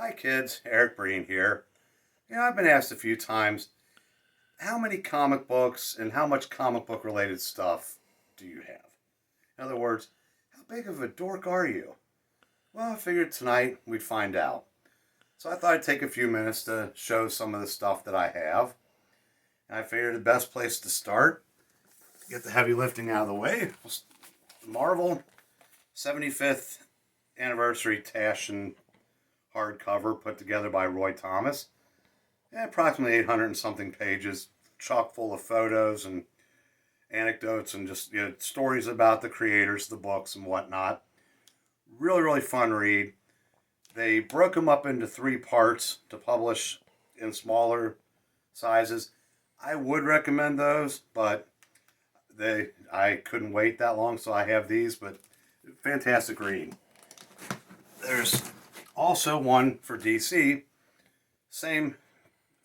Hi kids, Eric Breen here. I've been asked a few times, how many comic books and how much comic book related stuff do you have? In other words, how big of a dork are you? Well, I figured tonight we'd find out. So I thought I'd take a few minutes to show some of the stuff that I have. And I figured the best place to start, get the heavy lifting out of the way, was Marvel 75th Anniversary Taschen hardcover put together by Roy Thomas. Approximately 800 and something pages, chock full of photos and anecdotes and just stories about the creators, the books and whatnot. Really, really fun read. They broke them up into 3 parts to publish in smaller sizes. I would recommend those, but I couldn't wait that long, so I have these, but fantastic read. There's also one for DC, same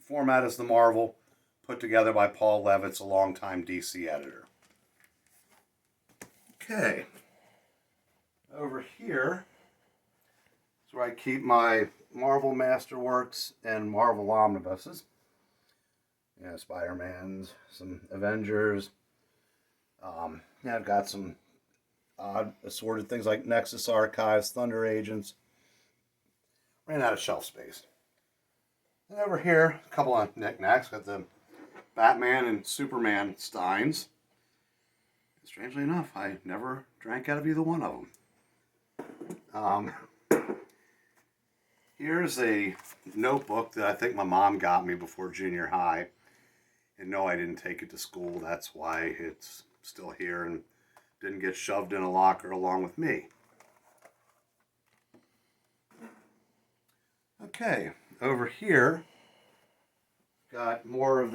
format as the Marvel, put together by Paul Levitz, a longtime DC editor. Okay, over here is where I keep my Marvel Masterworks and Marvel Omnibuses. Spider-Man's, some Avengers. I've got some odd assorted things like Nexus Archives, Thunder Agents. Ran out of shelf space. And over here, a couple of knickknacks. Got the Batman and Superman steins. Strangely enough, I never drank out of either one of them. Here's a notebook that I think my mom got me before junior high. And no, I didn't take it to school. That's why it's still here and didn't get shoved in a locker along with me. Okay, over here, got most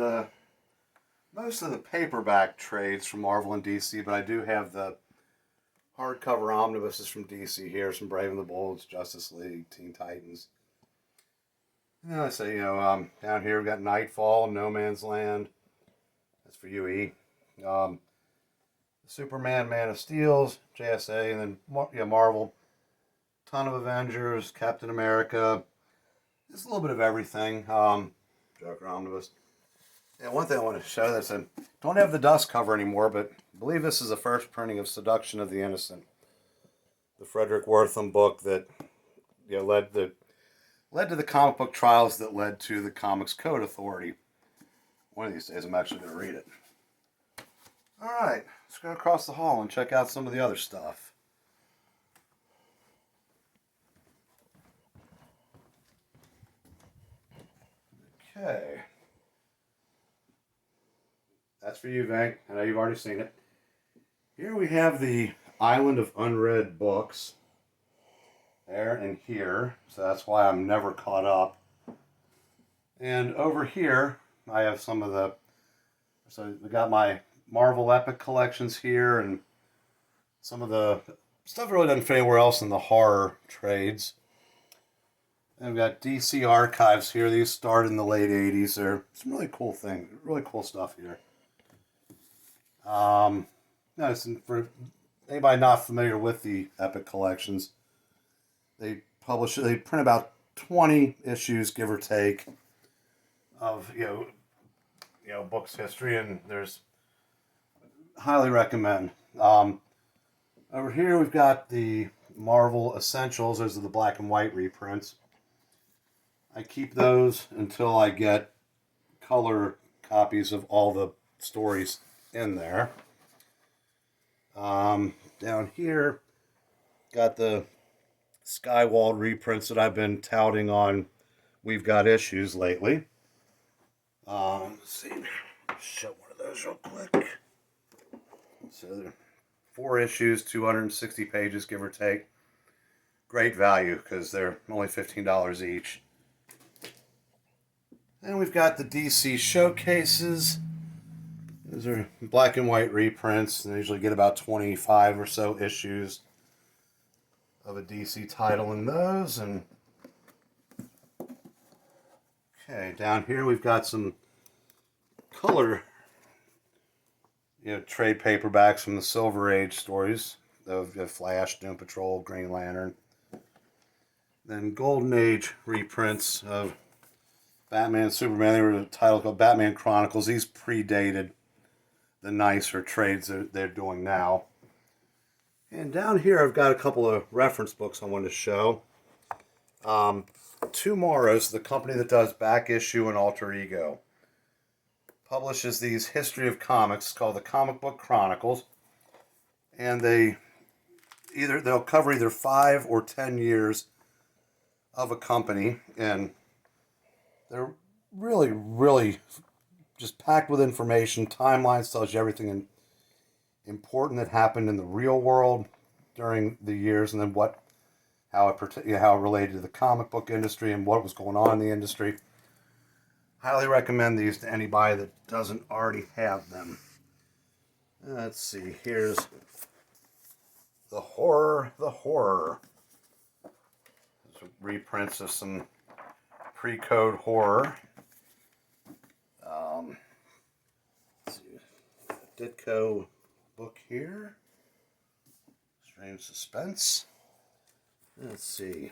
of the paperback trades from Marvel and DC, but I do have the hardcover omnibuses from DC here, some Brave and the Bold, Justice League, Teen Titans. And I say, down here we've got Nightfall, No Man's Land. That's for UE. Superman, Man of Steel's, JSA, and then Marvel. Ton of Avengers, Captain America. Just a little bit of everything. Joker Omnibus. One thing I want to show that I don't have the dust cover anymore, but I believe this is the first printing of Seduction of the Innocent, the Frederick Wortham book that led to the comic book trials that led to the Comics Code Authority. One of these days, I'm actually going to read it. All right, let's go across the hall and check out some of the other stuff. Okay. That's for you, Vang. I know you've already seen it. Here we have the Island of Unread Books. There and here. So that's why I'm never caught up. And over here, I have some of the... So we got my Marvel Epic collections here and some of the stuff that really doesn't fit anywhere else in the horror trades. And we've got DC Archives here. These started in the late 80s. They're some really cool things, really cool stuff here. For anybody not familiar with the Epic collections, they print about 20 issues, give or take, of books history, and there's highly recommend. Over here we've got the Marvel Essentials. Those are the black and white reprints. I keep those until I get color copies of all the stories in there. Down here, got the Skywald reprints that I've been touting on We've Got Issues lately. Let's see, show one of those real quick. So there are 4 issues, 260 pages, give or take. Great value because they're only $15 each. And we've got the DC showcases. Those are black and white reprints. They usually get about 25 or so issues of a DC title in those. And okay, down here we've got some color trade paperbacks from the Silver Age stories of Flash, Doom Patrol, Green Lantern. Then Golden Age reprints of Batman and Superman. They were a title called Batman Chronicles. These predated the nicer trades they're doing now. And down here I've got a couple of reference books I wanted to show. Tomorrow's the company that does Back Issue and Alter Ego. Publishes these history of comics called the Comic Book Chronicles. And they'll cover either 5 or 10 years of a company, and they're really, really just packed with information. Timelines tells you everything important that happened in the real world during the years, and then how it related to the comic book industry and what was going on in the industry. Highly recommend these to anybody that doesn't already have them. Let's see. Here's The Horror. Reprints of some pre-code horror. Let's see, Ditko book here. Strange Suspense. Let's see.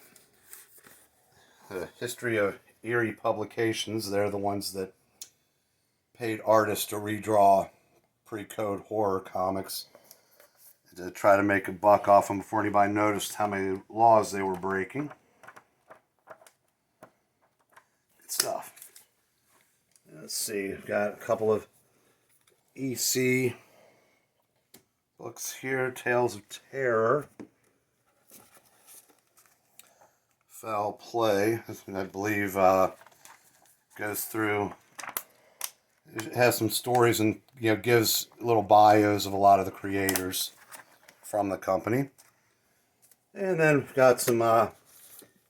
The History of Eerie Publications. They're the ones that paid artists to redraw pre-code horror comics to try to make a buck off them before anybody noticed how many laws they were breaking. Stuff. Let's see, we've got a couple of EC books here. Tales of Terror, Foul Play, I believe goes through, it has some stories and gives little bios of a lot of the creators from the company. And then we've got some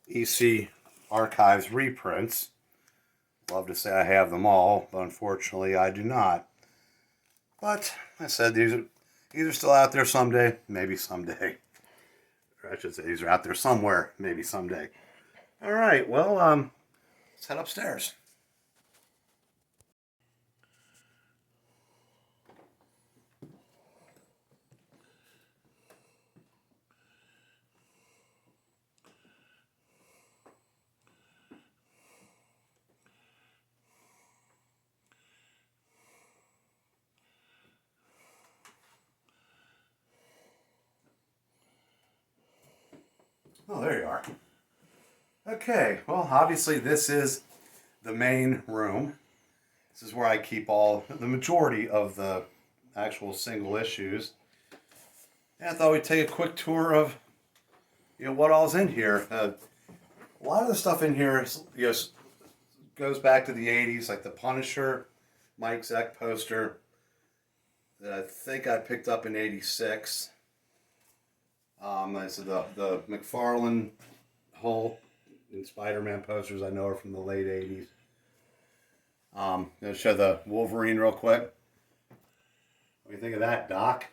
EC Archives reprints. Love to say I have them all, but unfortunately I do not. But I said these are still out there someday, maybe someday. Or I should say these are out there somewhere, maybe someday. All right, well, let's head upstairs. Oh, there you are. Okay, well, obviously this is the main room. This is where I keep the majority of the actual single issues. And I thought we'd take a quick tour of, what all's in here. A lot of the stuff in here goes back to the 80s, like the Punisher Mike Zeck poster that I think I picked up in 86. So the McFarlane Hulk and Spiderman posters I know are from the late 80s. I'm going to show the Wolverine real quick. What do you think of that, Doc?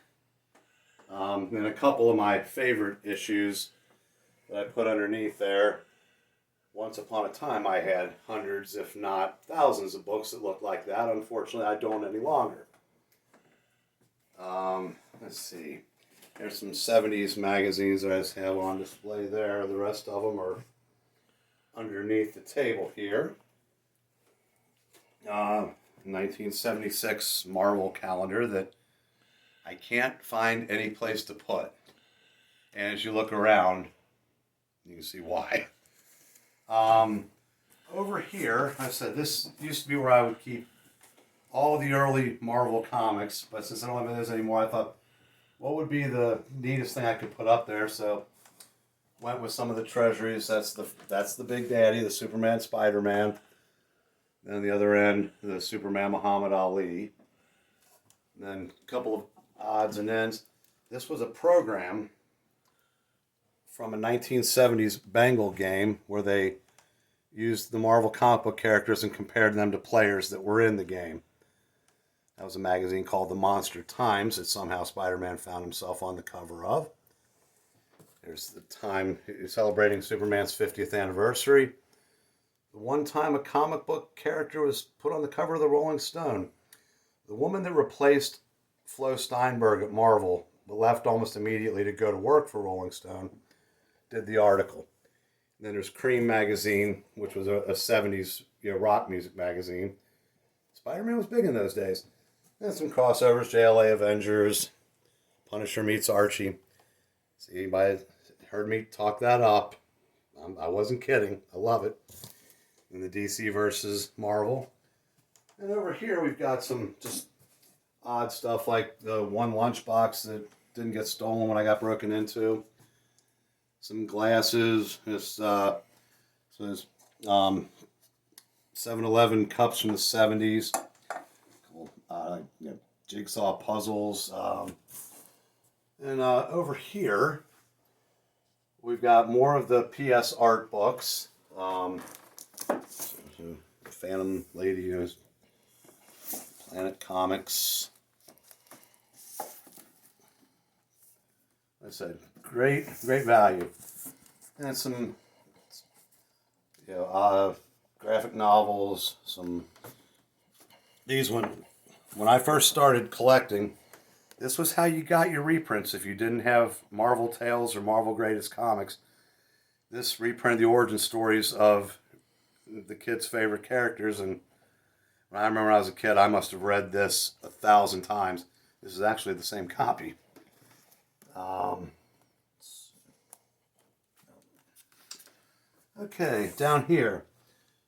And a couple of my favorite issues that I put underneath there. Once upon a time I had hundreds, if not thousands of books that looked like that. Unfortunately, I don't any longer. Let's see. There's some 70s magazines that I just have on display there. The rest of them are underneath the table here. 1976 Marvel calendar that I can't find any place to put. And as you look around, you can see why. Over here, I said this used to be where I would keep all the early Marvel comics, but since I don't have those anymore, I thought, what would be the neatest thing I could put up there? So went with some of the treasuries. That's the Big Daddy, the Superman Spider-Man. Then on the other end, the Superman Muhammad Ali. And then a couple of odds and ends. This was a program from a 1970s Bengal game where they used the Marvel comic book characters and compared them to players that were in the game. That was a magazine called The Monster Times that somehow Spider-Man found himself on the cover of. There's the time celebrating Superman's 50th anniversary. The one time a comic book character was put on the cover of the Rolling Stone. The woman that replaced Flo Steinberg at Marvel, but left almost immediately to go to work for Rolling Stone, did the article. Then there's Cream magazine, which was a 70s rock music magazine. Spider-Man was big in those days. And some crossovers, JLA Avengers, Punisher meets Archie. See, anybody heard me talk that up. I wasn't kidding. I love it. In the DC versus Marvel. And over here we've got some just odd stuff like the one lunchbox that didn't get stolen when I got broken into. Some glasses. This 7-Eleven cups from the 70s. Jigsaw puzzles. And over here, we've got more of the PS art books. Phantom Lady, Planet Comics. Like I said, great value. And some, graphic novels. These when I first started collecting, this was how you got your reprints. If you didn't have Marvel Tales or Marvel Greatest Comics, this reprinted the origin stories of the kids' favorite characters. And I remember when I was a kid, I must have read this 1,000 times. This is actually the same copy. Okay, down here,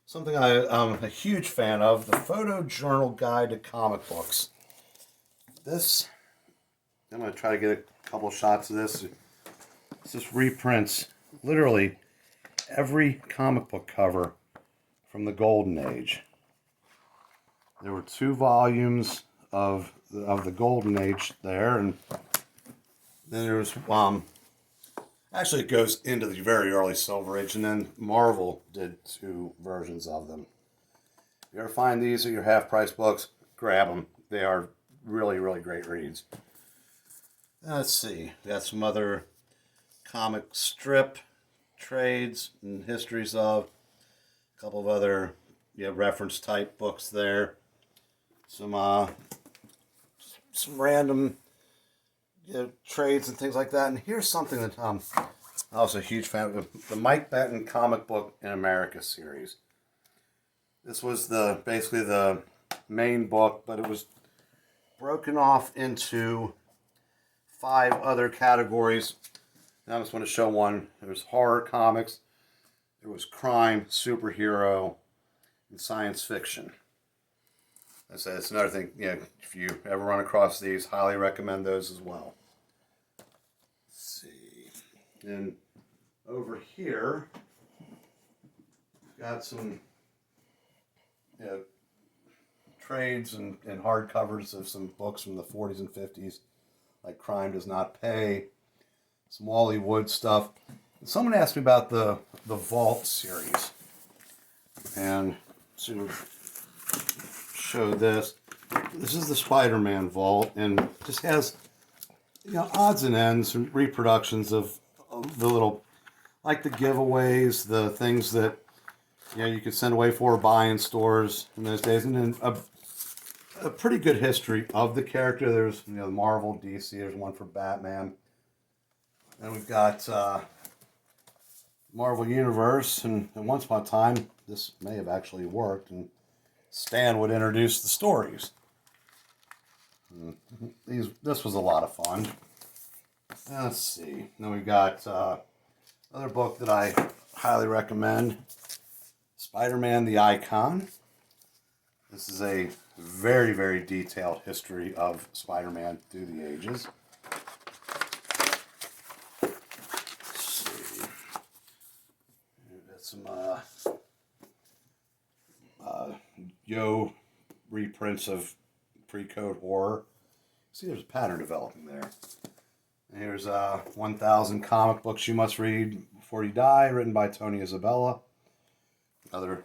something I'm a huge fan of, the Photojournal Guide to Comic Books. This, I'm going to try to get a couple shots of this. This just reprints literally every comic book cover from the Golden Age. There were 2 volumes of the Golden Age there, and then there was actually it goes into the very early Silver Age, and then Marvel did 2 versions of them. If you ever find these at your half-price books, grab them. They are really, really great reads. Let's see. We got some other comic strip trades and histories of. A couple of other reference type books there. Some random trades and things like that. And here's something that I was a huge fan of, the Mike Baton Comic Book in America series. This was basically the main book, but it was broken off into 5 other categories. And I just want to show one. There was horror comics, there was crime, superhero, and science fiction. I said it's another thing. If you ever run across these, highly recommend those as well. Let's see. And over here, we've got some trades and hardcovers of some books from the 40s and 50s, like Crime Does Not Pay, some Wally Wood stuff. And someone asked me about the Vault series, and to show this. This is the Spider-Man Vault, and just has odds and ends and reproductions of the little, like the giveaways, the things that you could send away for or buy in stores in those days, and then a pretty good history of the character. There's the Marvel, DC. There's one for Batman, and we've got Marvel Universe. And once upon a time, this may have actually worked, and Stan would introduce the stories. This was a lot of fun. Let's see. Then we've got another book that I highly recommend, Spiderman the Icon. This is a very, very detailed history of Spider-Man through the ages. Let's see. We've got some reprints of pre-code horror. See, there's a pattern developing there. And here's 1,000 comic books you must read before you die, written by Tony Isabella. Another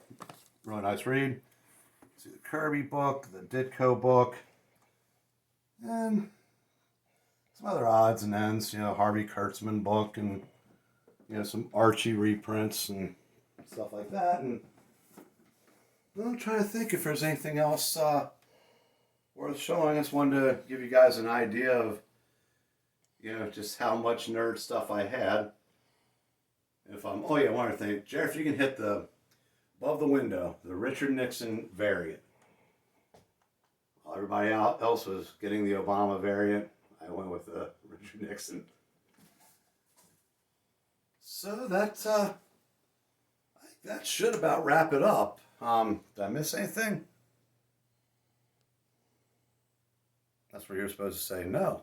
really nice read. See the Kirby book, the Ditko book, and some other odds and ends. Harvey Kurtzman book, and some Archie reprints and stuff like that. And I'm trying to think if there's anything else worth showing. I just wanted to give you guys an idea of just how much nerd stuff I had. Oh yeah, one other thing. Jared, if you can hit the, above the window, the Richard Nixon variant. While everybody else was getting the Obama variant, I went with the Richard Nixon. So I think that should about wrap it up. Did I miss anything? That's where you're supposed to say no.